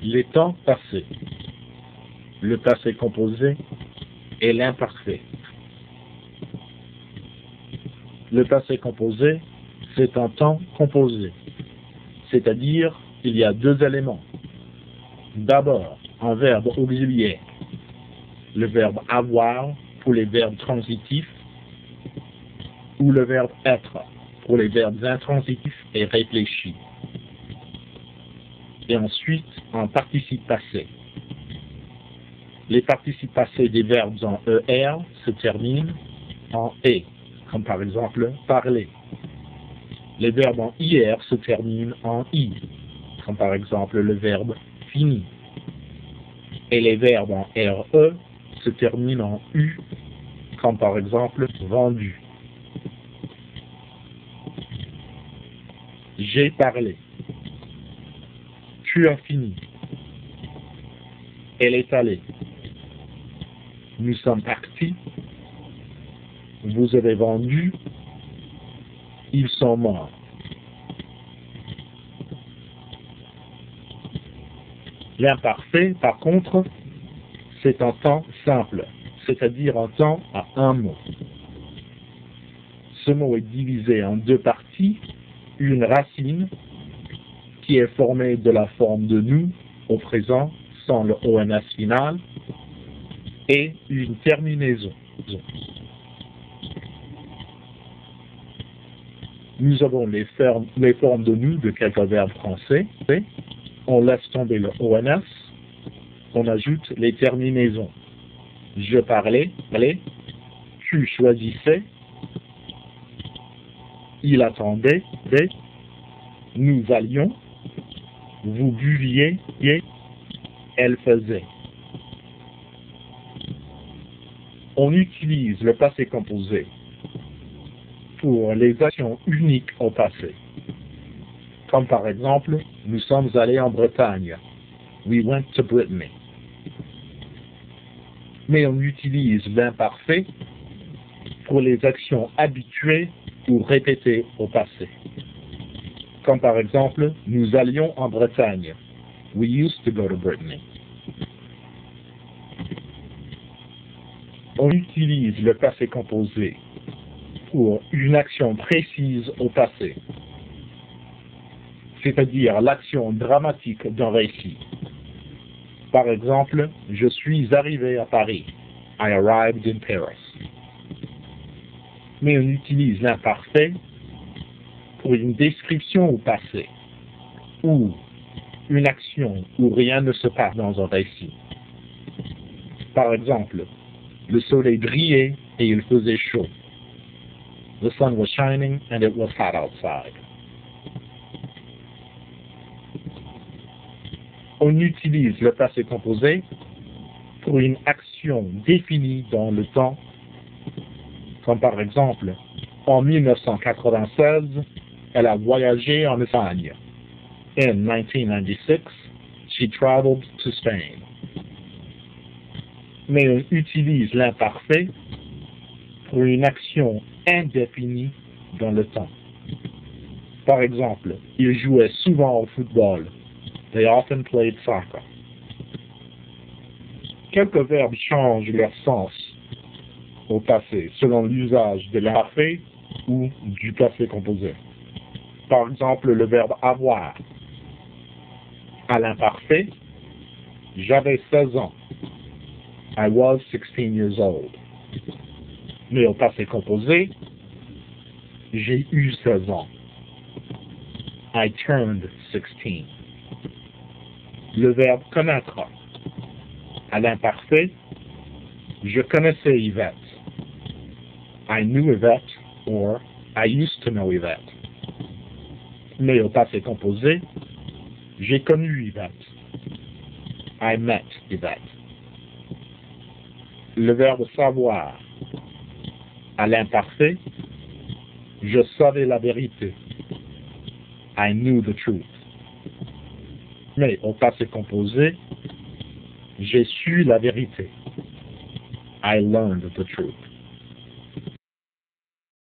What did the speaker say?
Les temps passés. Le passé composé et l'imparfait. Le passé composé, c'est un temps composé, c'est-à-dire il y a deux éléments. D'abord, un verbe auxiliaire, le verbe avoir pour les verbes transitifs ou le verbe être pour les verbes intransitifs et réfléchis. Et ensuite, un participe passé. Les participes passés des verbes en ER se terminent en E, comme par exemple parler. Les verbes en IR se terminent en I, comme par exemple le verbe fini. Et les verbes en RE se terminent en U, comme par exemple vendu. J'ai parlé. Tu as fini. Elle est allée. Nous sommes partis. Vous avez vendu. Ils sont morts. L'imparfait, par contre, c'est un temps simple, c'est-à-dire un temps à un mot. Ce mot est divisé en deux parties, une racine qui est formée de la forme de nous au présent sans le ONS final et une terminaison. Nous avons les formes de nous de quelques verbes français. On laisse tomber le ONS, on ajoute les terminaisons. Je parlais, tu choisissais, il attendait, nous allions, vous buviez, elle faisait. On utilise le passé composé pour les actions uniques au passé. Comme par exemple, nous sommes allés en Bretagne. We went to Brittany. Mais on utilise l'imparfait pour les actions habituées ou répétées au passé. Comme par exemple, nous allions en Bretagne. We used to go to Brittany. On utilise le passé composé pour une action précise au passé, c'est-à-dire l'action dramatique d'un récit. Par exemple, je suis arrivé à Paris. I arrived in Paris. Mais on utilise l'imparfait pour une description au passé, ou une action où rien ne se passe dans un récit. Par exemple, le soleil brillait et il faisait chaud. The sun was shining and it was hot outside. On utilise le passé composé pour une action définie dans le temps, comme par exemple, en 1996, elle a voyagé en Espagne. In 1996, she traveled to Spain. Mais on utilise l'imparfait pour une action indéfinie dans le temps. Par exemple, il jouait souvent au football. They often played soccer. Quelques verbes changent leur sens au passé selon l'usage de l'imparfait ou du passé composé. Par exemple, le verbe avoir. À l'imparfait, j'avais 16 ans. I was 16 years old. Mais au passé composé, j'ai eu 16 ans. I turned 16. Le verbe connaître. À l'imparfait, je connaissais Yvette. I knew Yvette or I used to know Yvette. Mais au passé composé, j'ai connu Yvette. I met Yvette. Le verbe savoir. À l'imparfait, je savais la vérité. I knew the truth. Mais au passé composé, j'ai su la vérité. I learned the truth.